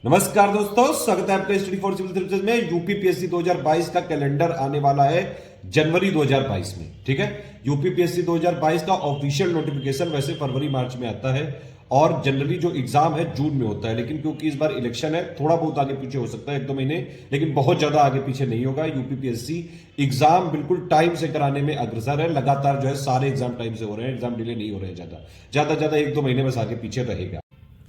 नमस्कार दोस्तों, स्वागत है आपका स्टडी फॉर सिविल सर्विसेज में। यूपीपीएससी 2022 का कैलेंडर आने वाला है जनवरी 2022 में। ठीक है, यूपीपीएससी 2022 का ऑफिशियल नोटिफिकेशन वैसे फरवरी मार्च में आता है और जनरली जो एग्जाम है जून में होता है, लेकिन क्योंकि इस बार इलेक्शन है थोड़ा बहुत आगे पीछे हो सकता है, 1-2 महीने, लेकिन बहुत ज्यादा आगे पीछे नहीं होगा। यूपीपीएससी एग्जाम बिल्कुल टाइम से कराने में अग्रसर है। लगातार जो है सारे एग्जाम टाइम से हो रहे हैं, एग्जाम डिले नहीं हो रहे हैं। ज्यादा 1-2 महीने बस आगे पीछे रहेगा।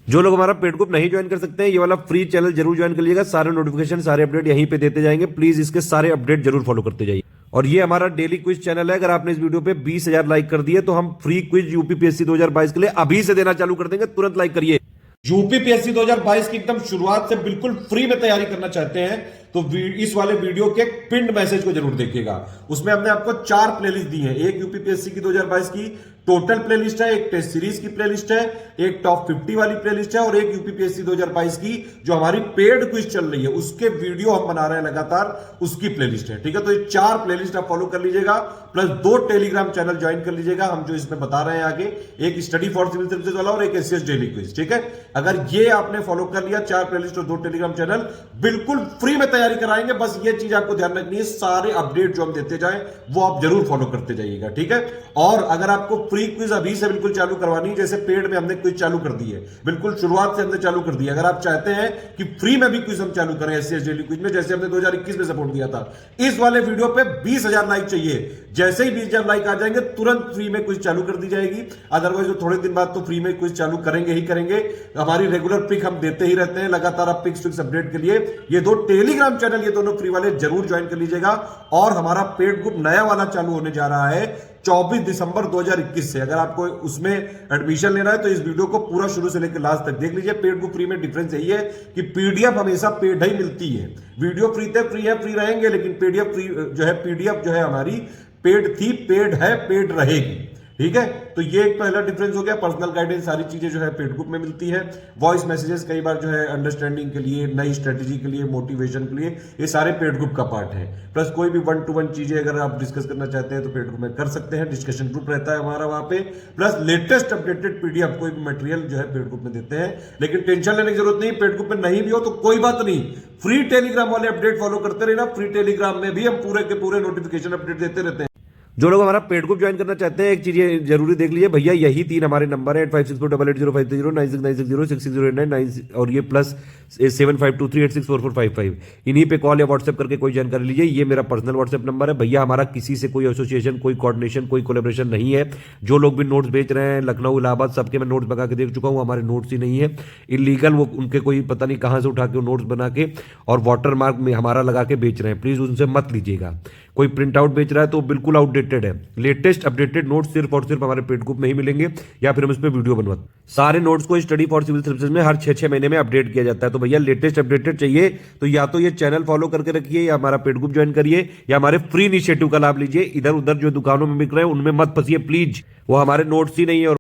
जो लोग हमारा पेड ग्रुप नहीं ज्वाइन कर सकते हैं, ये वाला फ्री चैनल जरूर ज्वाइन कर लीजिएगा। सारे नोटिफिकेशन, सारे अपडेट यहीं पे देते जाएंगे। प्लीज इसके सारे अपडेट जरूर फॉलो करते जाइए। और ये हमारा डेली क्विज चैनल है। अगर आपने इस वीडियो पे 20,000 लाइक कर दिए तो हम फ्री क्विज यूपीपीएससी 2022 के लिए अभी से देना चालू कर देंगे। तुरंत लाइक करिए। यूपीपीएससी 2022 की एकदम शुरुआत से बिल्कुल फ्री में तैयारी करना चाहते हैं तो इस वाले वीडियो के पिंड मैसेज को जरूर देखिएगा। उसमें हमने आपको 4 प्लेलिस्ट दी है। एक यूपीपीएससी की 2022 की टोटल प्लेलिस्ट है, एक टेस्ट सीरीज की प्लेलिस्ट है, एक टॉप 50 वाली प्लेलिस्ट है और एक यूपीपीएससी 2022 की जो हमारी पेड क्विज चल रही है उसके वीडियो हम बना रहे हैं लगातार, उसकी प्लेलिस्ट है। ठीक है, तो ये 4 प्लेलिस्ट आप फॉलो कर लीजिएगा, प्लस 2 टेलीग्राम चैनल ज्वाइन कर लीजिएगा। हम जो इसमें बता रहे हैं आगे, एक स्टडी फॉर सिविल सर्विसेज वाला और एक एसएस डेली क्विज। ठीक है, अगर ये आपने फॉलो कर लिया, 4 प्लेलिस्ट और 2 टेलीग्राम चैनल, बिल्कुल फ्री में तैयारी कराएंगे। बस ये चीज आपको ध्यान रखनी है, सारे अपडेट जो हम देते जाएं वो आप जरूर फॉलो करते जाइएगा। ठीक है, और अगर आपको फ्री क्विज अभी से बिल्कुल चालू करवानी है, जैसे पेड में हमने क्विज चालू कर दी है, बिल्कुल शुरुआत से हमने चालू कर दी है। अगर आप चाहते हैं कि फ्री में भी क्विज हम चालू करें एसएस डेली क्विज में, जैसे हमने 2021 में सपोर्ट दिया था, इस वाले वीडियो पे 20,000 लाइक चाहिए। जैसे ही 20,000 लाइक आ जाएंगे तुरंत फ्री में क्विज चालू कर दी जाएगी। अदरवाइज तो थोड़े दिन बाद तो फ्री में क्विज चालू करेंगे ही करेंगे। हमारी रेगुलर पिक हम देते ही रहते हैं लगातार। आप पिक्स अपडेट के लिए ये 2 टेलीग्राम चैनल, ये दोनों फ्री वाले जरूर ज्वाइन कर लीजिएगा। और हमारा पेड ग्रुप नया वाला चालू होने जा रहा है 24 दिसंबर 2021 से। अगर आपको उसमें एडमिशन लेना है तो इस वीडियो को पूरा शुरू से लेकर लास्ट तक देख लीजिए। पेड ग्रुप फ्री में डिफरेंस यही है कि पीडीएफ हमेशा पेड ही मिलती है। वीडियो फ्री थे, फ्री रहेंगे, लेकिन पीडीएफ फ्री जो है, पीडीएफ जो है हमारी पेड थी, पेड है, पेड रहेगी। ठीक है, तो ये एक पहला डिफरेंस हो गया। पर्सनल गाइडेंस सारी चीजें जो है पेड ग्रुप में मिलती है। वॉइस मैसेजेस कई बार जो है अंडरस्टैंडिंग के लिए, नई स्ट्रेटेजी के लिए, मोटिवेशन के लिए, ये सारे पेड ग्रुप का पार्ट है। प्लस कोई भी 1-to-1 चीजें अगर आप डिस्कस करना चाहते हैं तो पेड ग्रुप में कर सकते हैं। डिस्कशन ग्रुप रहता है हमारा वहां पे। प्लस लेटेस्ट अपडेटेड पीडीएफ, कोई भी मटेरियल जो है पेड ग्रुप में देते हैं। लेकिन टेंशन लेने की जरूरत नहीं, पेड ग्रुप में नहीं भी हो तो कोई बात नहीं, फ्री टेलीग्राम वाले अपडेट फॉलो करते रहना। फ्री टेलीग्राम में भी हम पूरे के पूरे नोटिफिकेशन अपडेट देते रहते हैं। जो लोग हमारा पेड ग्रुप ज्वाइन करना चाहते हैं, एक चीज ये जरूरी देख लीजिए भैया, यही 3 हमारे नंबर है, 8564880530, 9696060969 और ये प्लस 7523864455। इन्हीं पे कॉल या व्हाट्सएप करके कोई जानकारी लीजिए। ये मेरा पर्सनल व्हाट्सएप नंबर है भैया। हमारा किसी से कोई एसोसिएशन, कोई कोऑर्डिनेशन, कोई कोलेब्रेशन नहीं है। जो लोग भी नोट्स बेच रहे हैं लखनऊ, इलाहाबाद, सबके मैं नोट्स बना के देख चुका हूँ, हमारे नोट्स ही नहीं है, इलीगल। वो उनके कोई पता नहीं कहां से उठा के नोट्स बना के और वाटर मार्क में हमारा लगा के बेच रहे हैं। प्लीज उनसे मत लीजिएगा। कोई प्रिंट आउट बेच रहा है तो बिल्कुल आउटडेटेड है। लेटेस्ट अपडेटेड नोट्स सिर्फ और सिर्फ हमारे पेड ग्रुप में ही मिलेंगे, या फिर हम इस पे वीडियो बनवाते। सारे नोट्स को स्टडी फॉर सिविल सर्विसेज में हर 6-6 महीने में अपडेट किया जाता है। तो भैया लेटेस्ट अपडेटेड चाहिए तो या तो ये चैनल फॉलो करके रखिए, या हमारा पेड ग्रुप ज्वाइन करिए, या हमारे फ्री इनिशिएटिव का लाभ लीजिए। इधर उधर जो दुकानों में बिक रहे हैं उनमें मत फंसिए प्लीज, वो हमारे नोट्स ही नहीं है। और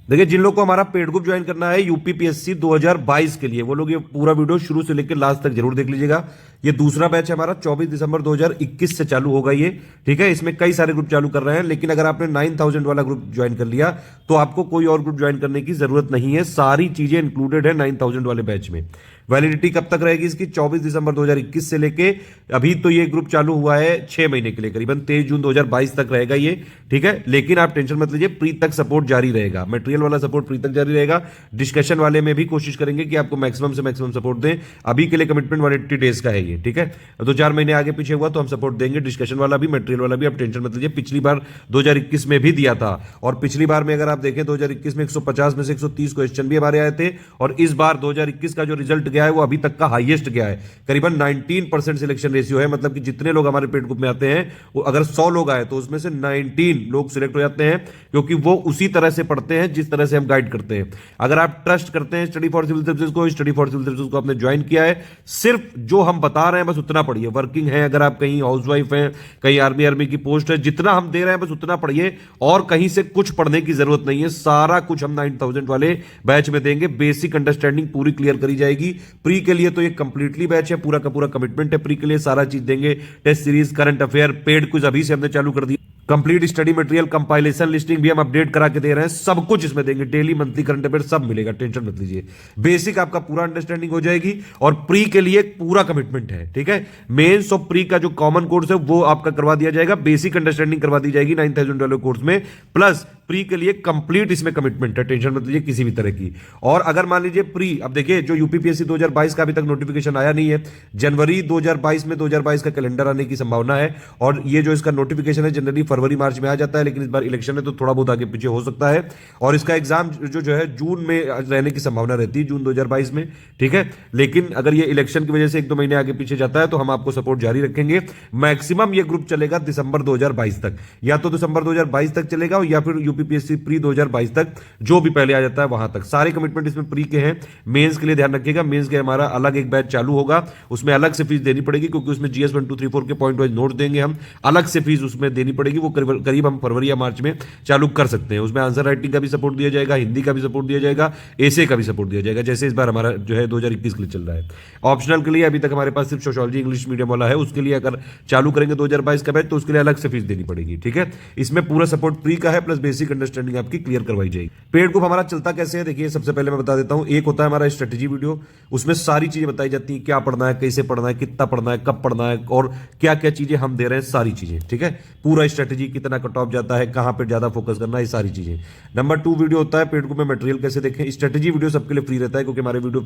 देखिए, जिन लोग को हमारा पेड ग्रुप ज्वाइन करना है यूपीपीएससी 2022 के लिए, वो लोग ये पूरा वीडियो शुरू से लेकर लास्ट तक जरूर देख लीजिएगा। ये दूसरा बैच है हमारा, 24 दिसंबर 2021 से चालू होगा ये। ठीक है, इसमें कई सारे ग्रुप चालू कर रहे हैं, लेकिन अगर आपने 9000 वाला ग्रुप ज्वाइन कर लिया तो आपको कोई और ग्रुप ज्वाइन करने की जरूरत नहीं है। सारी चीजें इंक्लूडेड है 9000 वाले बैच में। वैलिडिटी कब तक रहेगी इसकी? 24 दिसंबर 2021 से लेके अभी तो ये ग्रुप चालू हुआ है 6 महीने के लिए, करीबन 23 जून 2022 तक रहेगा ये। ठीक है, लेकिन आप टेंशन मत लीजिए, प्री तक सपोर्ट जारी रहेगा। मटेरियल वाला सपोर्ट प्री तक जारी रहेगा। डिस्कशन वाले में भी कोशिश करेंगे कि आपको मैक्सिमम से मैक्सिमम सपोर्ट दें। अभी के लिए कमिटमेंट 180 डेज का है ये। ठीक है, 2-4 महीने आगे पीछे हुआ तो हम सपोर्ट देंगे। डिस्कशन वाला भी, मटेरियल वाला भी, आप टेंशन मत लीजिए। पिछली बार 2021 में भी दिया था, और पिछली बार में अगर आप देखें 2021 में 150 में से 130 क्वेश्चन भी हमारे आए थे, और इस बार 2021 का जो रिजल्ट गया है वो अभी तक का हाईएस्ट गया है। करीबन 19% सिलेक्शन रेशियो है। मतलब कि जितने लोग हमारे पेड ग्रुप में आते हैं, वो अगर 100 लोग आए तो उसमें से 19 लोग सिलेक्ट हो जाते हैं, क्योंकि वो उसी तरह से पढ़ते हैं जिस तरह से हम गाइड करते हैं। अगर आप ट्रस्ट करते हैं स्टडी फॉर सिविल सर्विसेज को, स्टडी फॉर सिविल सर्विसेज को आपने ज्वाइन किया है, सिर्फ जो हम बता रहे हैं बस उतना पढ़िए। वर्किंग है, अगर आप कहीं हाउसवाइफ हैं, कहीं आर्मी की पोस्ट है, जितना हम दे रहे हैं बस उतना पढ़िए, और कहीं से कुछ पढ़ने की जरूरत नहीं है। सारा कुछ हम 9000 वाले बैच में देंगे। बेसिक अंडरस्टैंडिंग पूरी क्लियर करी जाएगी। प्री के लिए तो ये कंप्लीटली बैच है, पूरा का पूरा कमिटमेंट है। प्री के लिए सारा चीज देंगे। Test series, current affair, paid quiz अभी से हमने चालू कर दिया। Complete study material, compilation, listing भी हम अपडेट करा के दे रहे हैं, सब कुछ इसमें देंगे, डेली मंथली करंट अफेयर सब मिलेगा, टेंशन मत लीजिए। बेसिक आपका पूरा अंडरस्टैंडिंग हो जाएगी और प्री के लिए पूरा कमिटमेंट है, ठीक है। मेंस और प्री का जो कॉमन कोर्स है वो आपका करवा दिया जाएगा, बेसिक अंडरस्टैंडिंग करवा दी जाएगी 9000 वाले कोर्स में, प्लस प्री के लिए कंप्लीट इसमें कमिटमेंट है, टेंशन मत लीजिए किसी भी तरह की। और अगर मान लीजिए प्री, अब देखिए जो यूपीपीएससी 2022 का अभी तक नोटिफिकेशन आया नहीं है, जनवरी 2022 में 2022 का कैलेंडर आने की संभावना है, और ये जो इसका नोटिफिकेशन है जनरली फरवरी मार्च में आ जाता है, लेकिन इस बार इलेक्शन है तो थोड़ा बहुत आगे पीछे हो सकता है, और इसका एग्जाम जो है जून में रहने की संभावना रहती है, जून 2022 में, ठीक है। लेकिन अगर ये इलेक्शन की वजह से 1-2 महीने आगे पीछे जाता है तो हम आपको सपोर्ट जारी रखेंगे। मैक्सिमम ये ग्रुप चलेगा दिसंबर 2022 तक, या तो दिसंबर 2022 तक चलेगा या फिर यूपीपीएससी प्री 2022 तक, जो भी पहले आ जाता है वहां तक। सारे कमिटमेंट इसमें प्री के हैं। मेंस के लिए ध्यान रखिएगा, मेंस के हमारा अलग एक बैच चालू होगा, उसमें अलग से फीस देनी पड़ेगी, क्योंकि उसमें जीएस 1 2 3 4 के पॉइंट वाइज नोट देंगे हम, अलग से फीस उसमें देनी पड़ेगी, वो करीब हम फरवरी या मार्च में चालू कर सकते हैं। उसमें आंसर राइटिंग का भी सपोर्ट दिया जाएगा, हिंदी का भी सपोर्ट दिया जाएगा, एसे का भी सपोर्ट दिया जाएगा, जैसे इस बार हमारा जो है 2021 के लिए चल रहा है। ऑप्शनल के लिए अभी तक हमारे पास सिर्फ सोशियोलॉजी इंग्लिश मीडियम वाला है, उसके लिए अगर चालू करेंगे 2022 का बैच तो उसके लिए अलग से फीस देनी पड़ेगी, ठीक है। इसमें पूरा सपोर्ट प्री का है, प्लस बेसिक अंडरस्टैंडिंग आपकी क्लियर करवाई जाएगी। पेड ग्रुप हमारा चलता कैसे है, देखिए सबसे पहले मैं बता देता हूं। एक होता है हमारा स्ट्रेटेजी वीडियो, उसमें सारी चीजें बताई जाती हैं, क्या पढ़ना है, कैसे पढ़ना है, कितना पढ़ना है, कब पढ़ना है, और क्या क्या चीजें हम दे रहे हैं, सारी चीजें, ठीक है। पूरा स्ट्रेटेजी, कितना कट ऑफ जाता है, कहां पर ज्यादा फोकस करना है, सारी चीजें। नंबर 2 वीडियो होता है पेड ग्रुप में मटेरियल कैसे देखें। स्ट्रेटेजी वीडियो सबके लिए फ्री रहता है, क्योंकि हमारे वीडियो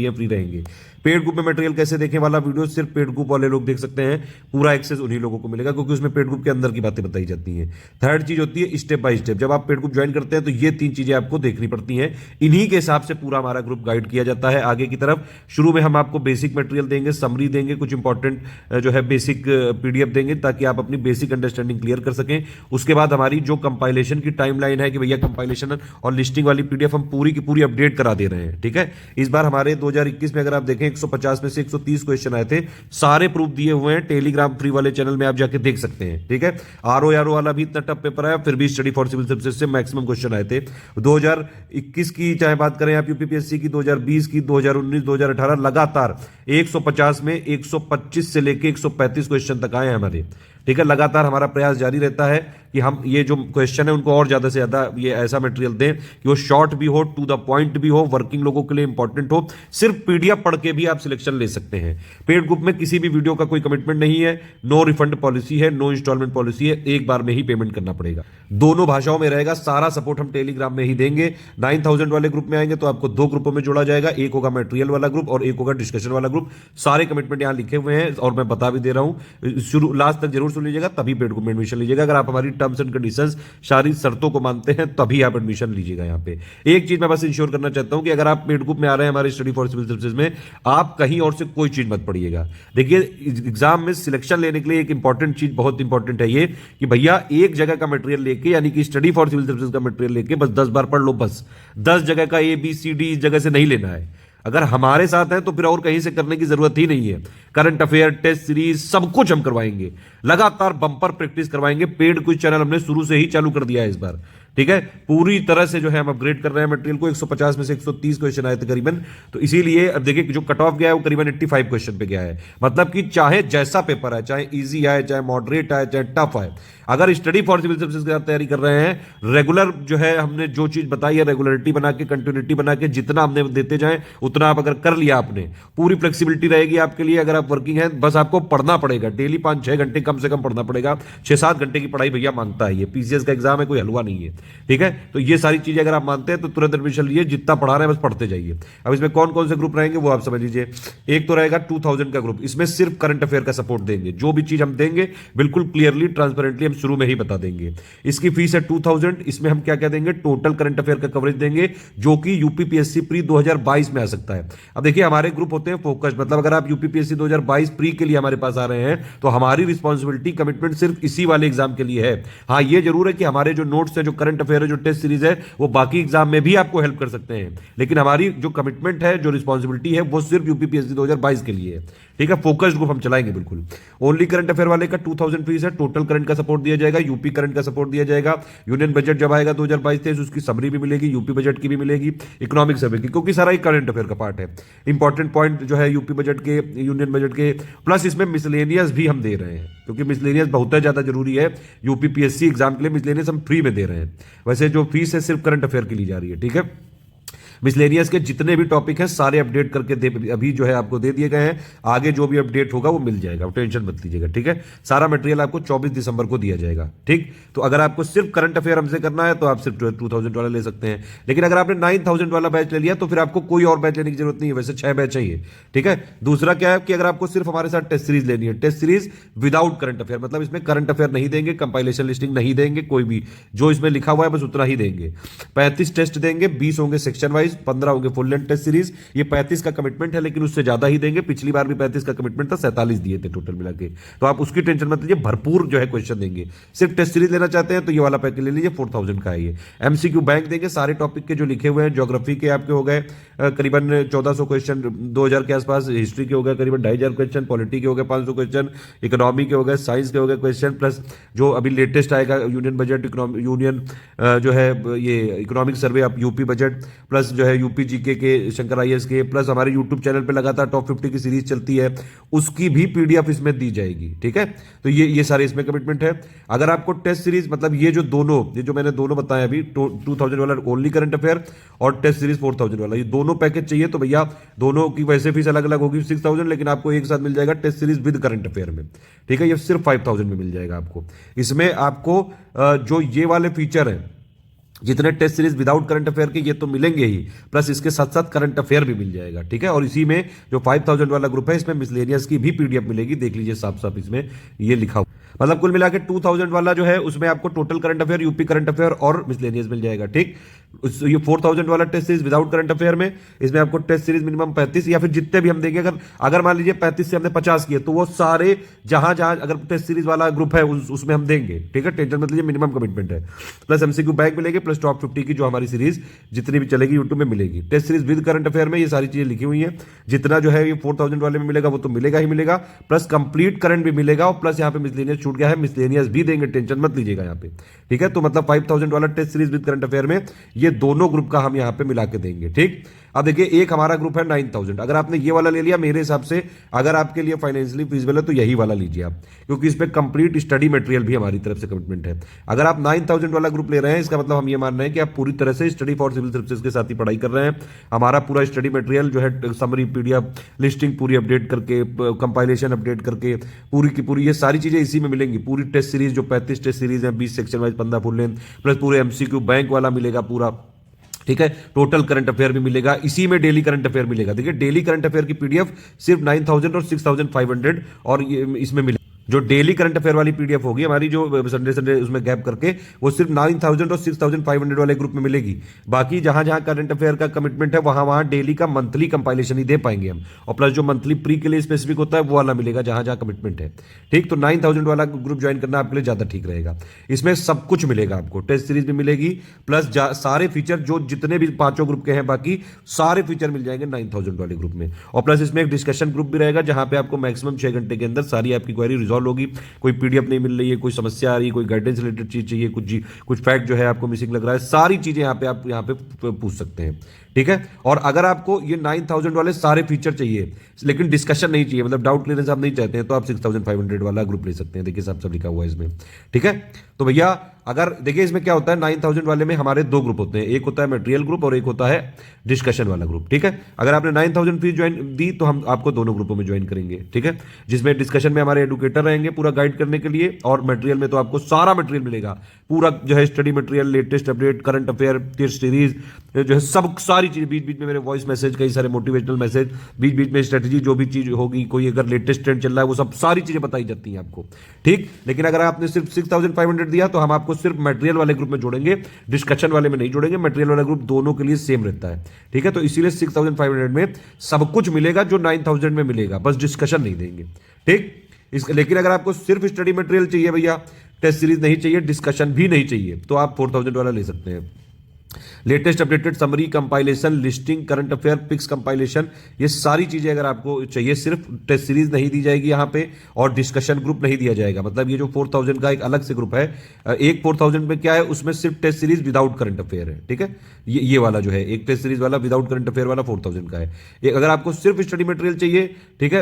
फ्री रहेंगे। पेड ग्रुप में मटेरियल कैसे देखें वाला वीडियो सिर्फ पेड ग्रुप वाले लोग देख सकते हैं, पूरा एक्सेस उन्हीं लोगों को मिलेगा, क्योंकि उसमें पेड ग्रुप के अंदर की बातें बताई जाती हैं। थर्ड चीज होती है स्टेप बाय स्टेप, जब आप पेड ग्रुप ज्वाइन करते हैं तो ये 3 चीजें आपको देखनी पड़ती हैं, इन्हीं के हिसाब से पूरा हमारा ग्रुप गाइड किया जाता है आगे की तरफ। शुरू में हम आपको बेसिक मटेरियल देंगे, समरी देंगे, कुछ इंपॉर्टेंट जो है बेसिक पीडीएफ देंगे, ताकि आप अपनी बेसिक अंडरस्टैंडिंग क्लियर कर सकें। उसके बाद हमारी जो कंपाइलेशन की टाइमलाइन है कि भैया कंपाइलेशन और लिस्टिंग वाली पीडीएफ हम पूरी की पूरी अपडेट करा दे रहे हैं, ठीक है। इस बार हमारे 2021 में अगर आप देखें 150 में से 130 क्वेश्चन आए थे, सारे प्रूफ दिए हुए हैं, टेलीग्राम फ्री वाले चैनल में आप जाके देख सकते हैं, ठीक है। आरओ वाला भी इतना टफ पेपर आया, फिर भी स्टडी फॉर सिविल सर्विसेज से मैक्सिमम क्वेश्चन आए थे। 2021 की चाहे बात करें आप यूपीपीएससी की, 2020 की, 2019, 2018 लगातार 150 में 125 से लेके 135 क्वेश्चन तक आए हैं हमारे, ठीक है। लगातार हमारा प्रयास जारी रहता है कि हम ये जो क्वेश्चन है उनको और ज्यादा से ज्यादा ये ऐसा मटेरियल दें कि वो शॉर्ट भी हो, टू द पॉइंट भी हो, वर्किंग लोगों के लिए इंपॉर्टेंट हो। सिर्फ पीडीएफ पढ़ के भी आप सिलेक्शन ले सकते हैं। पेड ग्रुप में किसी भी वीडियो का कोई कमिटमेंट नहीं है, नो रिफंड पॉलिसी है, नो इंस्टॉलमेंट पॉलिसी है, एक बार में ही पेमेंट करना पड़ेगा। दोनों भाषाओं में रहेगा, सारा सपोर्ट हम टेलीग्राम में ही देंगे। 9000 वाले ग्रुप में आएंगे तो आपको 2 ग्रुपों में जोड़ा जाएगा, एक होगा मटेरियल वाला ग्रुप और एक होगा डिस्कशन वाला ग्रुप। सारे कमिटमेंट यहां लिखे हुए हैं और मैं बता भी दे रहा हूं, शुरू लास्ट तक जरूर सुन लीजिएगा, तभी पेड ग्रुप में एडमिशन लीजिएगा। अगर आप हमारी टर्म्स एंड कंडीशंस, सारी शर्तों को मानते हैं तभी आप एडमिशन लीजिएगा। यहां पे एक चीज मैं बस इंश्योर करना चाहता हूं कि अगर आप पेड ग्रुप में आ रहे हैं हमारे स्टडी फॉर सिविल सर्विसेज में, आप कहीं और से कोई चीज मत पढ़िएगा। देखिए एग्जाम में सिलेक्शन लेने के लिए एक इंपॉर्टेंट चीज, बहुत इंपॉर्टेंट है ये, कि भैया एक जगह का मटेरियल लेके, यानी कि स्टडी फॉर सिविल सर्विसेज का मटेरियल लेके बस 10 बार पढ़ लो, बस 10 जगह का ABCD इस जगह से नहीं लेना है। अगर हमारे साथ है तो फिर और कहीं से करने की जरूरत ही नहीं है। करंट अफेयर, टेस्ट सीरीज, सब कुछ हम करवाएंगे, लगातार बंपर प्रैक्टिस करवाएंगे। पेड क्विज चैनल हमने शुरू से ही चालू कर दिया है इस बार, ठीक है। पूरी तरह से जो है हम अपग्रेड कर रहे हैं मटेरियल को। 150 में से 130 क्वेश्चन आए थे करीबन, तो इसीलिए अब देखिए जो कट ऑफ गया है वो करीबन 85 क्वेश्चन पे गया है। मतलब कि चाहे जैसा पेपर है, चाहे इजी आए, चाहे मॉडरेट आए, चाहे टफ आए, अगर स्टडी फॉर सिविल सर्विसेज के साथ तैयारी कर रहे हैं, रेगुलर जो है हमने जो चीज बताई है, रेगुलरिटी बना के, कंटिन्यूटी बना के, जितना हमने देते जाए उतना आप अगर कर लिया आपने, पूरी फ्लेक्सिबिलिटी रहेगी आपके लिए। अगर आप वर्किंग है, बस आपको पढ़ना पड़ेगा, डेली 5-6 घंटे कम से कम पढ़ना पड़ेगा। 6-7 घंटे की पढ़ाई भैया मांगता है, ये पीसीएस का एग्जाम है, कोई हलवा नहीं है, ठीक है। तो ये सारी चीजें अगर आप मानते हैं तो तुरंत एडमिशन लीजिए, जितना पढ़ा रहे हैं बस पढ़ते जाइए। अब इसमें कौन कौन से ग्रुप रहेंगे वो आप समझ लीजिए। एक तो रहेगा 2000 का ग्रुप, इसमें सिर्फ करंट अफेयर का सपोर्ट देंगे, जो भी चीज हम देंगे बिल्कुल क्लियरली, ट्रांसपेरेंटली हम शुरू में ही बता देंगे। इसकी फीस है 2000। इसमें हम क्या क्या देंगे, टोटल करंट अफेयर का कवरेज देंगे, जो कि यूपीपीएससी प्री 2022 में आ सकता है। अब देखिए हमारे ग्रुप होते हैं फोकस्ड, मतलब अगर आप यूपीपीएससी 2022 प्री के लिए हमारे पास आ रहे हैं तो हमारी रिस्पॉन्सिबिलिटी, कमिटमेंट सिर्फ इसी वाले एग्जाम के लिए है। हाँ ये जरूर है कि हमारे जो नोट्स है, जो करंट करंट अफेयर है, जो टेस्ट सीरीज है, वो बाकी एग्जाम में भी आपको हेल्प कर सकते हैं। लेकिन हमारी जो कमिटमेंट है, जो रिस्पॉन्सिबिलिटी है, वो सिर्फ यूपीपीएससी 2022 के लिए है। ठीक है, फोकस्ड ग्रुप हम चलाएंगे बिल्कुल। ओनली करंट अफेयर वाले का 2000 फीस है, टोटल करंट का सपोर्ट दिया जाएगा, यूपी करंट का सपोर्ट दिया जाएगा, यूनियन बजट जब आएगा 2022-23 उसकी समरी भी मिलेगी, यूपी बजट की भी मिलेगी, इकोनॉमिक सर्वे की, क्योंकि सारा एक करंट अफेयर का पार्ट है। इंपॉर्टेंट पॉइंट जो है यूपी बजट के, यूनियन बजट के, प्लस इसमें मिसलेनियस भी हम दे रहे हैं, क्योंकि मिसलेनियस बहुत ज्यादा जरूरी है यूपीपीएससी एग्जाम के लिए। मिसलेनियस हम फ्री में दे रहे हैं, वैसे जो फीस है सिर्फ करंट अफेयर की ली जा रही है। ठीक है, मिसलेनियस के जितने भी टॉपिक हैं सारे अपडेट करके अभी जो है आपको दे दिए गए हैं। आगे जो भी अपडेट होगा वो मिल जाएगा, टेंशन मत लीजिएगा। ठीक है, सारा मटेरियल आपको 24 दिसंबर को दिया जाएगा। ठीक, तो अगर आपको सिर्फ करंट अफेयर हमसे करना है तो आप सिर्फ 2000 वाला ले सकते हैं। लेकिन अगर आपने 9000 वाला बैच ले लिया तो फिर आपको कोई और बैच लेने की जरूरत नहीं है, वैसे 6 बैच चाहिए। ठीक है, दूसरा क्या है कि अगर आपको सिर्फ हमारे साथ टेस्ट सीरीज लेनी है, test series without current affair, मतलब इसमें करंट अफेयर नहीं देंगे, कंपाइलेशन लिस्टिंग नहीं देंगे, कोई भी जो इसमें लिखा हुआ है बस उतना ही देंगे। 35 टेस्ट देंगे, 20 होंगे सेक्शन वाइज, 15 होंगे फुल लेंथ टेस्ट सीरीज। ये 35 का कमिटमेंट है, लेकिन उससे ज्यादा ही देंगे। पिछली बार भी 35 का कमिटमेंट था, 47 दिए थे टोटल मिला के, तो आप उसकी टेंशन मत लीजिए, भरपूर जो है क्वेश्चन देंगे। सिर्फ टेस्ट सीरीज लेना चाहते हैं तो ये वाला पैकेज ले लीजिए, 4000 का है ये। एमसीक्यू बैंक देंगे, सारे टॉपिक के जो लिखे हुए हैं, ज्योग्राफी के आपके हो गए करीबन 1400 क्वेश्चन, 2000 के आसपास, हिस्ट्री के हो गए करीबन 2500 क्वेश्चन, पॉलिटी के हो गए 500 क्वेश्चन, इकोनॉमी के हो गए, साइंस के हो गए क्वेश्चन, प्लस जो अभी लेटेस्ट आएगा यूनियन बजट, यूनियन जो है ये इकोनॉमिक सर्वे, आप यूपी बजट, प्लस जो है यूपी जीके के, शंकर आईएएस के, प्लस हमारे यूट्यूब चैनल पे लगातार टॉप 50 की सीरीज चलती है, उसकी भी पीडीएफ इसमें दी जाएगी। ठीक है, तो ये सारे इसमें कमिटमेंट है। अगर आपको टेस्ट सीरीज, मतलब ये जो मैंने दोनों बताया अभी, 2000 वाला ओनली करंट अफेयर और टेस्ट सीरीज 4000 वाला, ये दोनों पैकेज चाहिए तो भैया दोनों की वैसे फीस अलग अलग होगी 6000, लेकिन आपको एक साथ मिल जाएगा test series with current affair में। ठीक है, ये सिर्फ 5000 में मिल जाएगा आपको। इसमें आपको जो ये वाले फीचर हैं, जितने test series without current affair के, ये तो मिलेंगे ही, प्लस इसके साथ साथ करंट अफेयर भी मिल जाएगा। ठीक है, और इसी में जो 5000 वाला ग्रुप है, इसमें मिसलेनियस की भी पीडीएफ मिलेगी, देख लीजिए साफ साफ इसमें ये लिखा हुआ। मतलब कुल मिला के 2000 वाला जो है उसमें आपको total current affair, UP current affair और मिसलेनियस मिल जाएगा। ठीक, ये 4000 वाला test series without current affair में, इसमें आपको टेस्ट सीरीज मिनिमम 35 या फिर जितने भी हम देंगे, अगर मान लीजिए 35 से हमने 50 किए तो वो सारे जहां जहां अगर टेस्ट सीरीज वाला ग्रुप है उसमें हम देंगे। ठीक है, टेंशन मत लीजिए, मिनिमम कमिटमेंट है। प्लस एमसीक्यू बैंक मिलेगी, प्लस टॉप 50 की जो हमारी सीरीज जितनी भी चलेगी यूट्यूब में मिलेगी। Test series with current affair में ये सारी चीजें लिखी हुई हैं, जितना जो है ये 4000 वाले में मिलेगा वो तो मिलेगा ही मिलेगा, प्लस कंप्लीट करंट भी मिलेगा, और प्लस यहाँ पे मिसलेनियस छूट गया है, मिसलेनियस भी देंगे, टेंशन मत लीजिएगा यहाँ पे। ठीक है, तो मतलब 5000 वाला test series with current affair में ये दोनों ग्रुप का हम यहाँ पे मिला के देंगे। ठीक, अब देखिए एक हमारा ग्रुप है 9000, अगर आपने ये वाला ले लिया, मेरे हिसाब से अगर आपके लिए फाइनेंशियली फीजिबल है तो यही वाला लीजिए आप, क्योंकि इस पे कंप्लीट स्टडी मटेरियल भी हमारी तरफ से कमिटमेंट है। अगर आप 9000 वाला ग्रुप ले रहे हैं, इसका मतलब हम ये मान रहे हैं कि आप पूरी तरह से स्टडी फॉर सिविल सर्विसेज के साथ ही पढ़ाई कर रहे हैं। हमारा पूरा स्टडी मटेरियल जो है, समरी, पीडीएफ, लिस्टिंग पूरी अपडेट करके, कंपाइलेशन अपडेट करके, पूरी की पूरी ये सारी चीजें इसी में मिलेंगी। पूरी टेस्ट सीरीज जो 35 टेस्ट सीरीज है, 20 section wise, 15 full length, plus पूरे एमसीक्यू बैंक वाला मिलेगा पूरा। ठीक है, टोटल करंट अफेयर भी मिलेगा, इसी में डेली करंट अफेयर मिलेगा। देखिए डेली करंट अफेयर की पीडीएफ सिर्फ 9000 और 6500 और इसमें मिलेगा। जो डेली करंट अफेयर वाली पीडीएफ होगी हमारी, जो संडे संडे उसमें गैप करके, वो सिर्फ 9000 और 6500 वाले ग्रुप में मिलेगी। बाकी जहां जहां करंट अफेयर का कमिटमेंट है वहां वहां डेली का मंथली कंपाइलेशन ही दे पाएंगे हम, और प्लस जो मंथली प्री के लिए स्पेसिफिक होता है वो वाला मिलेगा जहां जहां कमिटमेंट है। ठीक, तो 9000 वाला ग्रुप ज्वाइन करना आपके लिए ज्यादा ठीक रहेगा। इसमें सब कुछ मिलेगा आपको, टेस्ट सीरीज भी मिलेगी, प्लस सारे फीचर जो जितने भी 5 ग्रुप के हैं बाकी सारे फीचर मिल जाएंगे 9000 वाले ग्रुप में। और प्लस इसमें एक डिस्कशन ग्रुप भी रहेगा जहां पे आपको मैक्सिमम 6 घंटे के अंदर सारी आपकी क्वेरी रिजॉल्व होगी। कोई पीडीएफ नहीं मिल रही है, कोई समस्या आ रही है, कोई गाइडेंस रिलेटेड चीज चाहिए, कुछ फैक्ट जो है आपको मिसिंग लग रहा है, सारी चीजें आप यहाँ पे पूछ सकते हैं। ठीक है, और अगर आपको ये 9000 वाले सारे फीचर चाहिए लेकिन डिस्कशन नहीं चाहिए, मतलब डाउट क्लियरेंस आप नहीं चाहते हैं, तो आप 6500 वाला ग्रुप ले सकते हैं। देखिए सब लिखा हुआ है इसमें। ठीक है, तो भैया अगर देखिए इसमें क्या होता है, 9000 वाले में हमारे 2 ग्रुप होते हैं, एक होता है मटेरियल ग्रुप और एक होता है डिस्कशन वाला ग्रुप। ठीक है, अगर आपने 9000 फीस ज्वाइन दी तो हम आपको दोनों ग्रुपों में ज्वाइन करेंगे। ठीक है, जिसमें डिस्कशन में हमारे एडुकेटर रहेंगे पूरा गाइड करने के लिए, और मटेरियल में तो आपको सारा मटेरियल मिलेगा, पूरा जो है study material, latest update, current affair, test series जो है, सब सारी चीज, बीच बीच में मेरे वॉइस मैसेज, कई सारे मोटिवेशनल मैसेज, बीच बीच में स्ट्रेटेजी, जो भी चीज होगी, कोई अगर लेटेस्ट ट्रेंड चल रहा है, वो सब सारी चीजें बताई जाती हैं आपको। ठीक, लेकिन अगर आपने सिर्फ 6500 दिया तो हम आपको सिर्फ मटेरियल वाले ग्रुप में जोड़ेंगे, डिस्कशन वाले में नहीं जोड़ेंगे। मटेरियल वाला ग्रुप दोनों के लिए सेम रहता है। ठीक है, तो इसीलिए 6500 में सब कुछ मिलेगा जो 9000 में मिलेगा, बस डिस्कशन नहीं देंगे। ठीक, लेकिन अगर आपको सिर्फ स्टडी मटेरियल चाहिए भैया, टेस्ट सीरीज नहीं चाहिए, डिस्कशन भी नहीं चाहिए, तो आप 4000 वाला ले सकते हैं। Latest updated summary, compilation, listing, current affair, pics compilation, ये सारी चीजें अगर आपको चाहिए, सिर्फ टेस्ट सीरीज नहीं दी जाएगी यहाँ पे, और डिस्कशन ग्रुप नहीं दिया जाएगा। मतलब ये जो 4000 का एक अलग से ग्रुप है, एक 4000 में क्या है, उसमें सिर्फ test series without current affair है, ठीक है। ये वाला जो है एक टेस्ट सीरीज वाला विदाउट करंट अफेयर वाला 4000 का है। एक अगर आपको सिर्फ स्टडी मटेरियल चाहिए, ठीक है,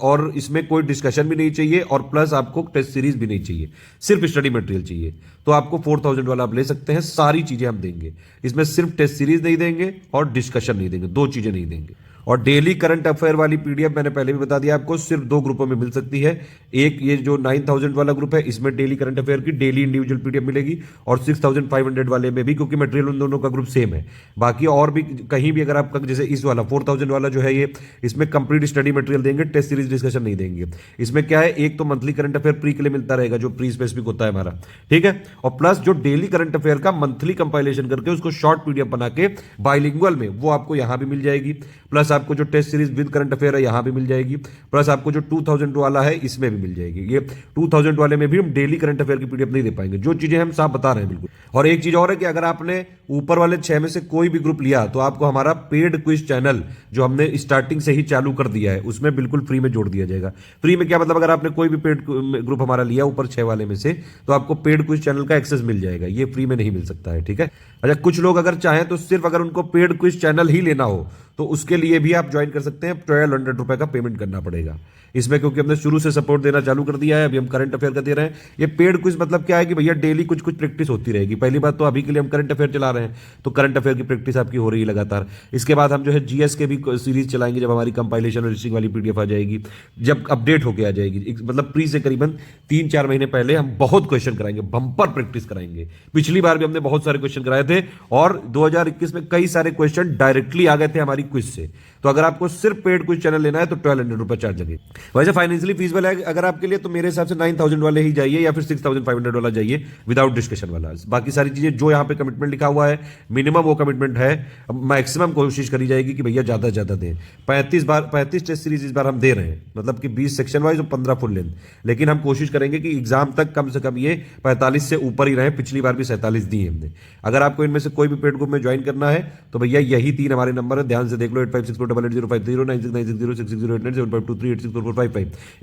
और इसमें कोई डिस्कशन भी नहीं चाहिए, और प्लस आपको टेस्ट सीरीज भी नहीं चाहिए, सिर्फ स्टडी मटेरियल चाहिए, तो आपको 4000 वाला आप ले सकते हैं। सारी चीजें हम देंगे इसमें, सिर्फ टेस्ट सीरीज नहीं देंगे और डिस्कशन नहीं देंगे, दो चीजें नहीं देंगे। और डेली करंट अफेयर वाली पीडीएफ मैंने पहले भी बता दिया आपको, सिर्फ दो ग्रुपों में मिल सकती है। एक ये जो 9000 वाला ग्रुप है, इसमें डेली करंट अफेयर की डेली इंडिविजुअल पीडीएफ मिलेगी, और 6500 वाले में भी, क्योंकि मटेरियल उन दोनों का ग्रुप सेम है। बाकी और भी कहीं भी अगर आपका, जैसे इस वाला 4000 वाला जो है ये, इसमें कंप्लीट स्टडी मटेरियल देंगे, टेस्ट सीरीज डिस्कशन नहीं देंगे। इसमें क्या है, एक तो मंथली करंट अफेयर प्री के लिए मिलता रहेगा, जो प्री स्पेसिफिक होता है हमारा, ठीक है, और प्लस जो डेली करंट अफेयर का मंथली कंपाइलेशन करके उसको शॉर्ट पीडीएफ बना के बाइलिंगुअल में, वो आपको यहां भी मिल जाएगी। प्लस आपको जो test series with current affair है यहां भी मिल जाएगी, प्लस आपको जो 2000 वाला है इसमें भी मिल जाएगी। ये 2000 वाले में भी हम डेली करंट अफेयर की पीडीएफ नहीं दे पाएंगे, जो चीजें हम साफ बता रहे हैं बिल्कुल। और एक चीज और है कि अगर आपने ऊपर वाले 6 में से कोई भी ग्रुप लिया, तो आपको हमारा पेड क्विज चैनल जो हमने स्टार्टिंग से ही चालू कर दिया है, उसमें बिल्कुल फ्री में जोड़ दिया जाएगा। फ्री में क्या मतलब, अगर आपने कोई भी पेड ग्रुप हमारा लिया ऊपर 6 वाले में से, तो आपको पेड क्विज चैनल का एक्सेस मिल जाएगा, ये फ्री में नहीं मिल सकता है, ठीक है। अच्छा, कुछ लोग अगर चाहें तो सिर्फ अगर उनको पेड क्विज चैनल ही लेना हो, तो उसके लिए भी आप ज्वाइन कर सकते हैं। 1200 का पेमेंट करना पड़ेगा इसमें, क्योंकि हमने शुरू से सपोर्ट देना चालू कर दिया है। अभी हम करंट अफेयर का दे रहे हैं। ये पेड क्विज मतलब क्या है कि भैया डेली कुछ कुछ प्रैक्टिस होती रहेगी। पहली बात तो अभी के लिए हम करंट अफेयर चला रहे हैं, तो करंट अफेयर की प्रैक्टिस आपकी हो रही है लगातार। इसके बाद हम जो है जीएस के भी सीरीज चलाएंगे, जब हमारी कंपाइलेशन और लिस्टिंग वाली पीडीएफ आ जाएगी, जब अपडेट होकर आ जाएगी, मतलब प्री से करीबन 3-4 महीने पहले हम बहुत क्वेश्चन कराएंगे, बंपर प्रैक्टिस कराएंगे। पिछली बार भी हमने बहुत सारे क्वेश्चन कराए थे, और 2021 में कई सारे क्वेश्चन डायरेक्टली आ गए थे हमारी क्विज से। तो अगर आपको सिर्फ पेड क्विज चैनल लेना है तो 1200 रुपए चार्ज लगे। वैसे फाइनेंशियली फीसिबल है अगर आपके लिए, तो मेरे हिसाब से 9000 वाले ही जाइए, या फिर 6500 वाला जाइए विदाउट डिस्कशन वाला। बाकी सारी चीजें जो यहाँ पे कमिटमेंट लिखा हुआ है, मिनिमम वो कमिटमेंट है। मैक्सिमम कोशिश करी जाएगी कि भैया ज्यादा से ज्यादा दें। 35 टेस्ट सीरीज इस बार हम दे रहे हैं, मतलब कि 20 सेक्शन वाइज और 15 फुल लेंथ। लेकिन हम कोशिश करेंगे कि एग्जाम तक कम से कम ये 45 से ऊपर ही रहे। पिछली बार भी 47 दी है हमने। अगर आपको इनमें से कोई भी पेड ग्रुप में ज्वाइन करना है, तो भैया यही 3 हमारे नंबर है, ध्यान से देख लो। 856488050969608968644555।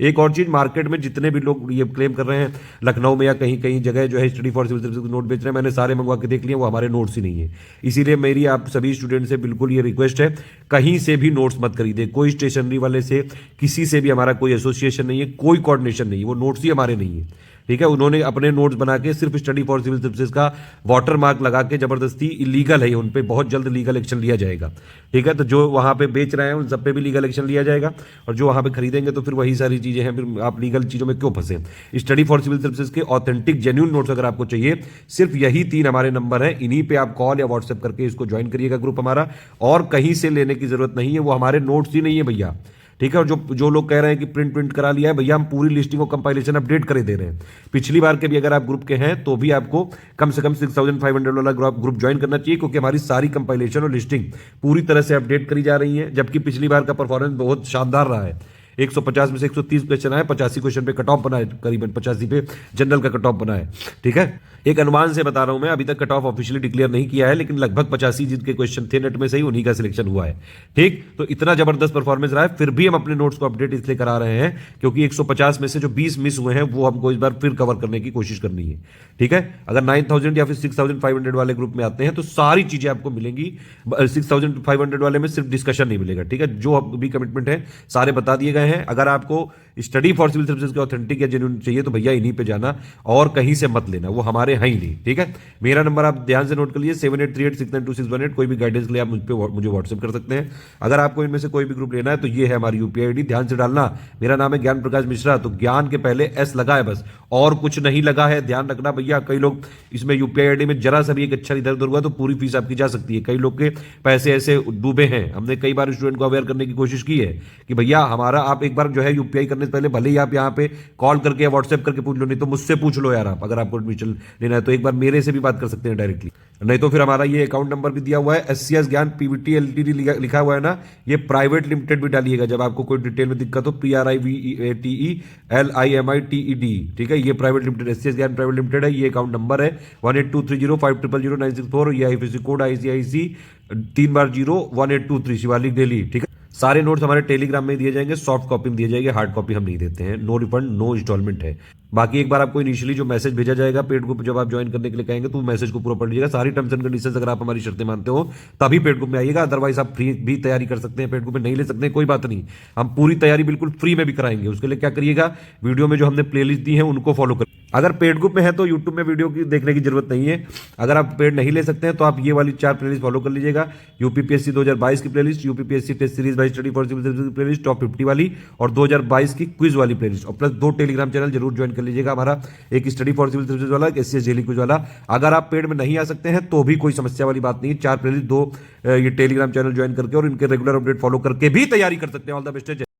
एक और चीज, मार्केट में जितने भी लोग ये क्लेम कर रहे हैं लखनऊ में या कहीं कहीं जगह जो है Study for Civil Services note बेच रहे हैं, मैंने सारे मंगवा के देख लिए, वो हमारे नोट्स ही नहीं है। इसीलिए मेरी आप सभी स्टूडेंट से बिल्कुल ये रिक्वेस्ट है, कहीं से भी नोट्स मत खरीदे। कोई स्टेशनरी वाले से, किसी से भी हमारा कोई एसोसिएशन नहीं है, कोई कोऑर्डिनेशन नहीं है, वो नोट्स ही हमारे नहीं है, ठीक है। उन्होंने अपने नोट्स बना के सिर्फ स्टडी फॉर सिविल सर्विसेज का वाटर मार्क लगा के जबरदस्ती, इलीगल है उन पे, बहुत जल्द लीगल एक्शन लिया जाएगा, ठीक है। तो जो वहां पे बेच रहे हैं उन सब पे भी लीगल एक्शन लिया जाएगा, और जो वहां पे खरीदेंगे तो फिर वही सारी चीजें हैं, फिर आप लीगल चीजों में क्यों फंसे। स्टडी फॉर सिविल सर्विसेज के ऑथेंटिक जेन्युइन नोट्स अगर आपको चाहिए, सिर्फ यही 3 हमारे नंबर हैं, इन्हीं पे आप कॉल या व्हाट्सएप करके इसको ज्वाइन करिएगा ग्रुप हमारा, और कहीं से लेने की जरूरत नहीं है, वो हमारे नोट्स ही नहीं है भैया, ठीक है। और जो लोग कह रहे हैं कि प्रिंट करा लिया है, भैया हम पूरी लिस्टिंग और कंपाइलेशन अपडेट करे दे रहे हैं। पिछली बार के भी अगर आप ग्रुप के हैं तो भी आपको कम से कम 6500 वाला ग्रुप ज्वाइन करना चाहिए, क्योंकि हमारी सारी कंपाइलेशन और लिस्टिंग पूरी तरह से अपडेट करी जा रही है। जबकि पिछली बार का परफॉर्मेंस बहुत शानदार रहा है। 150 में से 130 क्वेश्चन आए, 85 क्वेश्चन पे कट ऑफ बना है, करीबन 85 पे जनरल का कट ऑफ बना है, ठीक है। एक अनुमान से बता रहा हूं मैं, अभी तक कट ऑफ ऑफिशियली डिक्लेयर नहीं किया है, लेकिन लगभग 85 जिनके क्वेश्चन थे नेट में सही, उन्हीं का सिलेक्शन हुआ है, ठीक। तो इतना जबरदस्त परफॉर्मेंस रहा है, फिर भी हम अपने नोट्स को अपडेट इसलिए करा रहे हैं क्योंकि 150 में से जो 20 मिस हुए हैं वो हमको इस बार फिर कवर करने की कोशिश करनी है, ठीक है। अगर 9000 या फिर 6500 वाले ग्रुप में आते हैं तो सारी चीजें आपको मिलेंगी। 6500 वाले में सिर्फ डिस्कशन नहीं मिलेगा, ठीक है। जो भी कमिटमेंट है सारे बता दिए गए हैं। अगर आपको स्टडी फॉर सिविल सर्विसेज के ऑथेंटिक या जेन्युइन चाहिए तो भैया इन्हीं पे जाना, और कहीं से मत लेना, वो हमारे हैं ही नहीं, ठीक है। मेरा नंबर आप ध्यान से नोट कर लीजिए, 7838692618। कोई भी गाइडेंस के लिए आप मुझे व्हाट्सएप कर सकते हैं। अगर आपको इनमें से कोई भी ग्रुप लेना है तो ये है हमारी यूपीआई आईडी, ध्यान से डालना। मेरा नाम है ज्ञान प्रकाश मिश्रा, तो ज्ञान के पहले एस लगा है बस, और कुछ नहीं लगा है, ध्यान रखना भैया। कई लोग इसमें यूपीआई आईडी में जरा सा भी एक अच्छा इधर उधर हुआ तो पूरी फीस आपकी जा सकती है। कई लोग के पैसे ऐसे डूबे हैं, हमने कई बार स्टूडेंट को अवेयर करने की कोशिश की है कि भैया हमारा, आप एक बार जो है यूपीआई करने से पहले भले ही आप यहाँ पे कॉल करके या व्हाट्सएप करके पूछ लो, नहीं तो मुझसे पूछ लो यार आप, अगर आपको एडमिशन लेना है तो एक बार मेरे से भी बात कर सकते हैं डायरेक्टली। नहीं तो फिर हमारा ये अकाउंट नंबर भी दिया हुआ है, SCS ज्ञान पीवीटी एलटीडी लिखा हुआ है ना, ये प्राइवेट लिमिटेड भी डालिएगा जब आपको कोई डिटेल में दिक्कत हो, PRIVETELIMITED, ठीक है, ये प्राइवेट लिमिटेड SCS ज्ञान प्राइवेट लिमिटेड है, ये अकाउंट नंबर है 182305000964, ये IFSC कोड ICIC 3 बार 0 1823 शिवालिक दिल्ली, ठीक है। सारे नोट्स हमारे टेलीग्राम में दिए जाएंगे, सॉफ्ट कॉपी में दिए जाएंगे, हार्ड कॉपी हम नहीं देते हैं, नो रिफंड नो इंस्टॉलमेंट है। बाकी एक बार आपको इनिशियली जो मैसेज भेजा जाएगा पेड ग्रुप जब आप ज्वाइन करने के लिए कहेंगे तो मैसेज को पूरा पढ़ लीजिएगा, सारी टर्म्स एंड कंडीशंस अगर आप हमारी शर्तें मानते हो तभी पेड ग्रुप में आइएगा, अदरवाइज आप फ्री भी तैयारी कर सकते हैं, पेड ग्रुप में नहीं ले सकते हैं कोई बात नहीं, हम पूरी तैयारी बिल्कुल फ्री में भी कराएंगे। उसके लिए क्या करिएगा, वीडियो में जो हमने प्लेलिस्ट दी है उनको फॉलो कर, अगर पेड ग्रुप में है तो यूट्यूब में वीडियो की देखने की जरूरत नहीं है, अगर आप पेड नहीं ले सकते हैं तो आप ये वाली 4 प्लेलिस्ट फॉलो कर लीजिएगा, यूपीपीएससी 2022 की playlist, UPPSC test series by Study for Civil Services की प्लेलिस्ट टॉप 50 वाली, और 2022 की क्विज वाली प्लेलिस्ट, और प्लस 2 टेलीग्राम चैनल जरूर ज्वाइन कर लीजिएगा हमारा, एक स्टडी फॉर सिविल सर्विसेज वाला, एक SCS डेली क्विज वाला। अगर आप पेड में नहीं आ सकते हैं तो भी कोई समस्या वाली बात नहीं, 4 प्लेलिस्ट 2 ये टेलीग्राम चैनल ज्वाइन करके और इनके रेगुलर अपडेट फॉलो करके भी तैयारी कर सकते हैं। All the best.